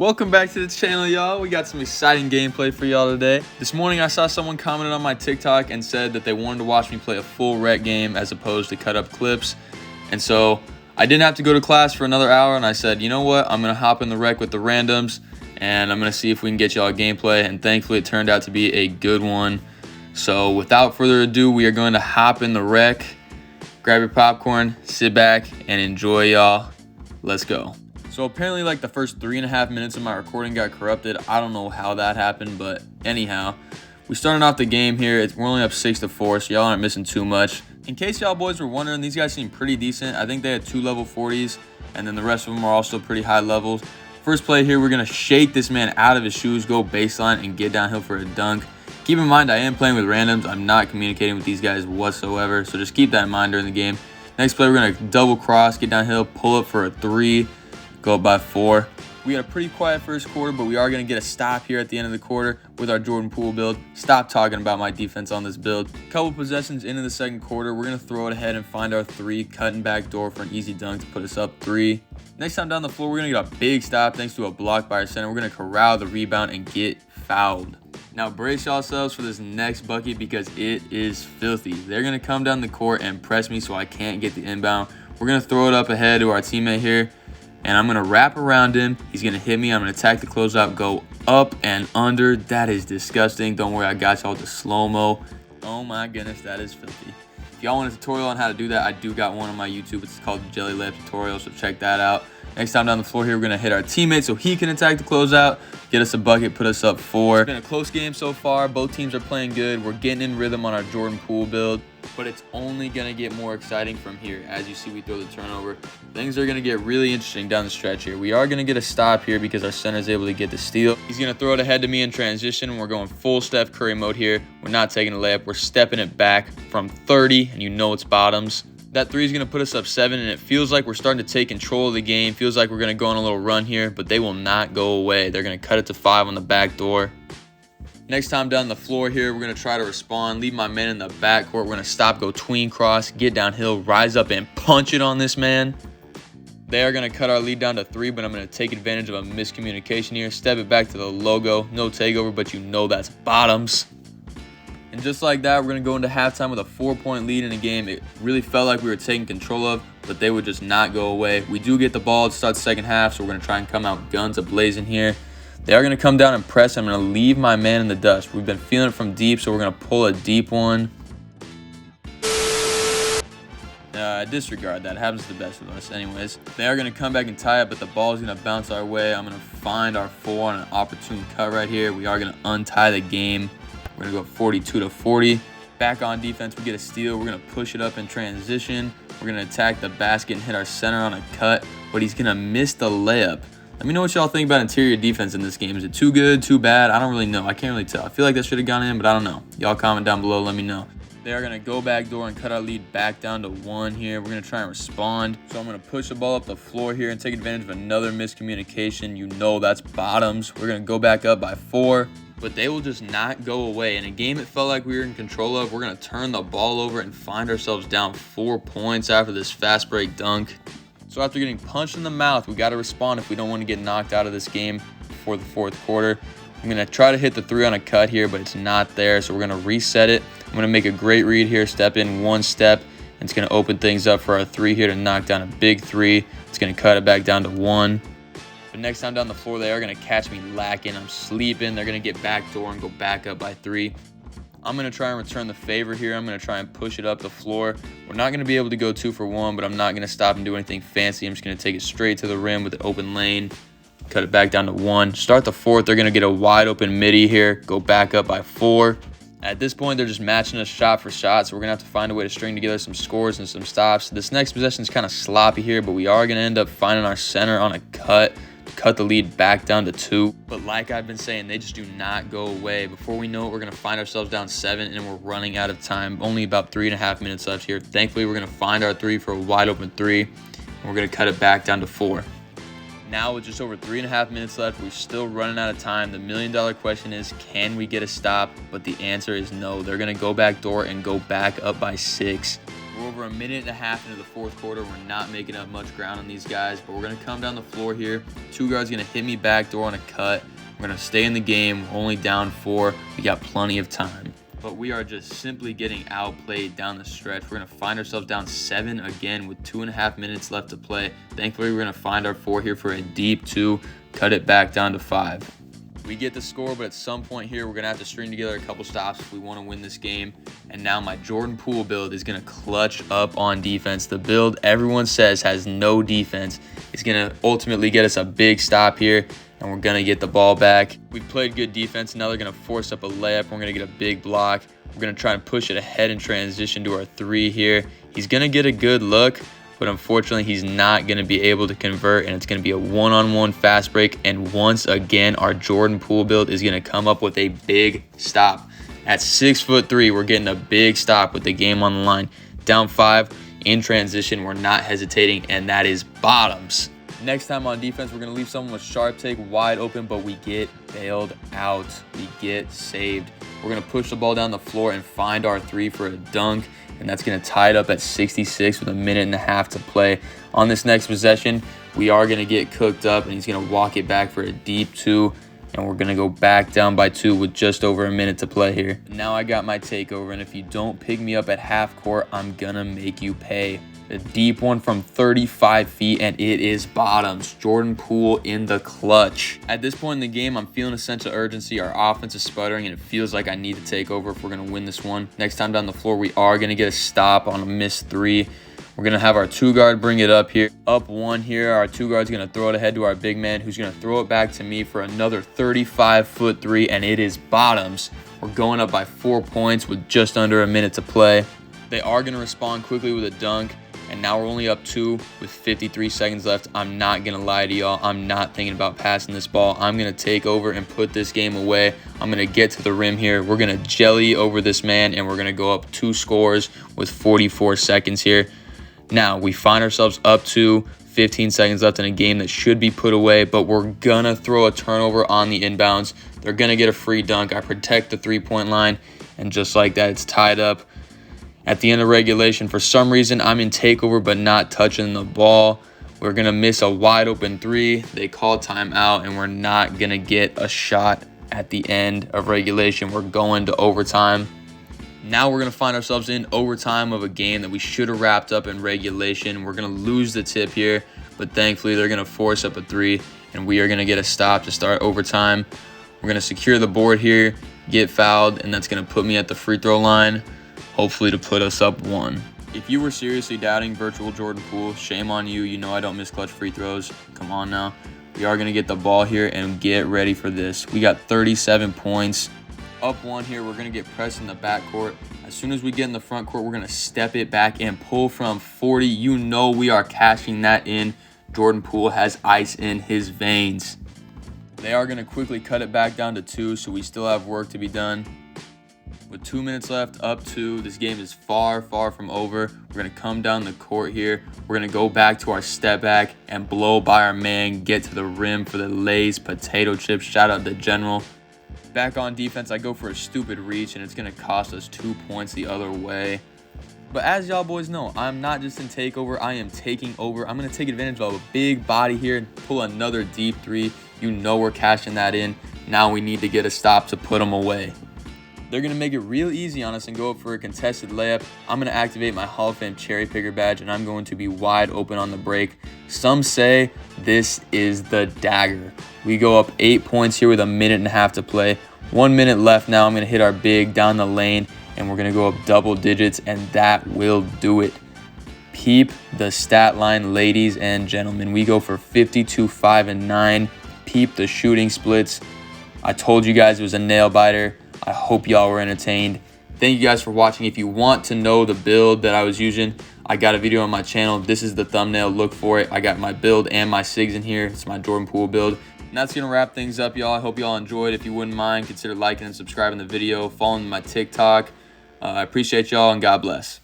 Welcome back to the channel, y'all. We got some exciting gameplay for y'all today. This morning I saw someone commented on my TikTok and said that they wanted to watch me play a full rec game as opposed to cut up clips. And so I didn't have to go to class for another hour, and I said, you know what, I'm gonna hop in the rec with the randoms and I'm gonna see if we can get y'all a gameplay, and thankfully it turned out to be a good one. So without further ado, we are going to hop in the rec. Grab your popcorn, sit back, and enjoy, y'all. Let's go. So apparently like the first 3.5 minutes of my recording got corrupted. I don't know how that happened, but anyhow, we started off the game here. We're only up 6-4, so y'all aren't missing too much. In case y'all boys were wondering, these guys seem pretty decent. I think they had 2 level 40s, and then the rest of them are also pretty high levels. First play here, we're gonna shake this man out of his shoes, go baseline, and get downhill for a dunk. Keep in mind, I am playing with randoms. I'm not communicating with these guys whatsoever, so just keep that in mind during the game. Next play, we're gonna double cross, get downhill, pull up for a 3. Go up by 4. We had a pretty quiet first quarter, but we are going to get a stop here at the end of the quarter with our Jordan Poole build. Stop talking about my defense on this build. Couple possessions into the second quarter, we're going to throw it ahead and find our 3, cutting back door for an easy dunk to put us up 3. Next time down the floor, we're going to get a big stop thanks to a block by our center. We're going to corral the rebound and get fouled. Now brace yourselves for this next bucket because it is filthy. They're going to come down the court and press me so I can't get the inbound. We're going to throw it up ahead to our teammate here, and I'm going to wrap around him. He's going to hit me. I'm going to attack the closeout, go up and under. That is disgusting. Don't worry, I got y'all with the slow-mo. Oh my goodness, that is filthy. If y'all want a tutorial on how to do that, I do got one on my YouTube. It's called the Jelly Lab Tutorial, so check that out. Next time down the floor here, we're going to hit our teammate so he can attack the closeout, get us a bucket, put us up 4. It's been a close game so far. Both teams are playing good. We're getting in rhythm on our Jordan Poole build, but it's only going to get more exciting from here. As you see, we throw the turnover. Things are going to get really interesting down the stretch here. We are going to get a stop here because our center is able to get the steal. He's going to throw it ahead to me in transition, and we're going full Steph Curry mode here. We're not taking a layup. We're stepping it back from 30, and you know it's bottoms. That 3 is going to put us up 7, and it feels like we're starting to take control of the game. Feels like we're going to go on a little run here, but they will not go away. They're going to cut it to 5 on the back door. Next time down the floor here, we're going to try to respond, leave my man in the backcourt. We're going to stop, go tween cross, get downhill, rise up, and punch it on this man. They are going to cut our lead down to 3, but I'm going to take advantage of a miscommunication here. Step it back to the logo. No takeover, but you know that's bottoms. And just like that, we're going to go into halftime with a 4-point lead in a game it really felt like we were taking control of, but they would just not go away. We do get the ball to start the second half, so we're going to try and come out guns a-blazing here. They are going to come down and press. I'm going to leave my man in the dust. We've been feeling it from deep, so we're going to pull a deep one. Disregard that. It happens to the best of us anyways. They are going to come back and tie it, but the ball is going to bounce our way. I'm going to find our 4 on an opportune cut right here. We are going to untie the game. We're going to go 42-40. Back on defense, we get a steal. We're going to push it up in transition. We're going to attack the basket and hit our center on a cut, but he's going to miss the layup. Let me know what y'all think about interior defense in this game. Is it too good, too bad? I don't really know. I can't really tell. I feel like that should have gone in, but I don't know. Y'all comment down below. Let me know. They are going to go back door and cut our lead back down to 1 here. We're going to try and respond. So I'm going to push the ball up the floor here and take advantage of another miscommunication. You know that's bottoms. We're going to go back up by 4. But they will just not go away. In a game it felt like we were in control of, we're going to turn the ball over and find ourselves down 4 points after this fast break dunk. So after getting punched in the mouth, we got to respond if we don't want to get knocked out of this game before the 4th quarter. I'm going to try to hit the 3 on a cut here, but it's not there, so we're going to reset it. I'm going to make a great read here, step in 1 step, and it's going to open things up for our 3 here to knock down a big 3. It's going to cut it back down to 1. But next time down the floor, they are going to catch me lacking. I'm sleeping. They're going to get back door and go back up by 3. I'm going to try and return the favor here. I'm going to try and push it up the floor. We're not going to be able to go 2 for 1, but I'm not going to stop and do anything fancy. I'm just going to take it straight to the rim with an open lane. Cut it back down to 1. Start the 4th. They're going to get a wide open midi here. Go back up by 4. At this point, they're just matching us shot for shot, so we're going to have to find a way to string together some scores and some stops. This next possession is kind of sloppy here, but we are going to end up finding our center on a cut the lead back down to 2. But like I've been saying, they just do not go away. Before we know it, we're going to find ourselves down 7, and we're running out of time. Only about 3.5 minutes left here. Thankfully, we're going to find our 3 for a wide open 3, and we're going to cut it back down to 4. Now with just over 3.5 minutes left, we're still running out of time. The $1 million question is, can we get a stop? But the answer is no. They're going to go back door and go back up by 6. We're over a minute and a half into the fourth quarter. We're not making up much ground on these guys, but we're going to come down the floor here. Two guards going to hit me backdoor on a cut. We're going to stay in the game. We're only down 4. We got plenty of time. But we are just simply getting outplayed down the stretch. We're going to find ourselves down 7 again with 2.5 minutes left to play. Thankfully, we're going to find our 4 here for a deep 2, cut it back down to 5. We get the score, but at some point here, we're going to have to string together a couple stops if we want to win this game. And now my Jordan Poole build is going to clutch up on defense. The build everyone says has no defense is going to ultimately get us a big stop here, and we're going to get the ball back. We've played good defense. Now they're going to force up a layup. We're going to get a big block. We're going to try and push it ahead and transition to our 3 here. He's going to get a good look, but unfortunately, he's not going to be able to convert, and it's going to be a one-on-one fast break. And once again, our Jordan Poole build is going to come up with a big stop. At 6'3", we're getting a big stop with the game on the line. Down 5 in transition. We're not hesitating, and that is bottoms. Next time on defense, we're going to leave someone with sharp take wide open, but we get bailed out. We get saved. We're going to push the ball down the floor and find our 3 for a dunk, and that's going to tie it up at 66 with a minute and a half to play. On this next possession, we are going to get cooked up, and he's going to walk it back for a deep 2, and we're going to go back down by 2 with just over a minute to play here. Now I got my takeover, and if you don't pick me up at half court, I'm going to make you pay. A deep one from 35 feet, and it is bottoms. Jordan Poole in the clutch. At this point in the game, I'm feeling a sense of urgency. Our offense is sputtering, and it feels like I need to take over if we're going to win this one. Next time down the floor, we are going to get a stop on a missed 3. We're going to have our 2 guard bring it up here. Up 1 here. Our 2 guard's going to throw it ahead to our big man, who's going to throw it back to me for another 35-foot 3, and it is bottoms. We're going up by 4 points with just under a minute to play. They are going to respond quickly with a dunk. And now we're only up 2 with 53 seconds left. I'm not going to lie to y'all. I'm not thinking about passing this ball. I'm going to take over and put this game away. I'm going to get to the rim here. We're going to jelly over this man, and we're going to go up 2 scores with 44 seconds here. Now, we find ourselves up to 15 seconds left in a game that should be put away, but we're going to throw a turnover on the inbounds. They're going to get a free dunk. I protect the 3-point line, and just like that, it's tied up. At the end of regulation, for some reason, I'm in takeover but not touching the ball. We're going to miss a wide open 3. They call timeout, and we're not going to get a shot at the end of regulation. We're going to overtime. Now we're going to find ourselves in overtime of a game that we should have wrapped up in regulation. We're going to lose the tip here, but thankfully they're going to force up a 3, and we are going to get a stop to start overtime. We're going to secure the board here, get fouled, and that's going to put me at the free throw line, hopefully to put us up 1. If you were seriously doubting virtual Jordan Poole, shame on you. You know I don't miss clutch free throws. Come on now. We are going to get the ball here and get ready for this. We got 37 points. Up 1 here. We're going to get pressed in the backcourt. As soon as we get in the front court, we're going to step it back and pull from 40. You know we are cashing that in. Jordan Poole has ice in his veins. They are going to quickly cut it back down to 2, so we still have work to be done. With 2 minutes left, up 2. This game is far, far from over. We're going to come down the court here. We're going to go back to our step back and blow by our man, get to the rim for the Lay's potato chips. Shout out to General. Back on defense, I go for a stupid reach, and it's going to cost us 2 points the other way. But as y'all boys know, I'm not just in takeover. I am taking over. I'm going to take advantage of a big body here and pull another deep 3. You know we're cashing that in. Now we need to get a stop to put them away. They're going to make it real easy on us and go up for a contested layup. I'm going to activate my Hall of Fame cherry picker badge, and I'm going to be wide open on the break. Some say this is the dagger. We go up 8 points here with a minute and a half to play. 1 minute left now. I'm going to hit our big down the lane, and we're going to go up double digits, and that will do it. Peep the stat line, ladies and gentlemen. We go for 52, 5, and 9. Peep the shooting splits. I told you guys it was a nail biter. I hope y'all were entertained. Thank you guys for watching. If you want to know the build that I was using, I got a video on my channel. This is the thumbnail. Look for it. I got my build and my SIGs in here. It's my Jordan Poole build. And that's going to wrap things up, y'all. I hope y'all enjoyed. If you wouldn't mind, consider liking and subscribing the video, following my TikTok. I appreciate y'all, and God bless.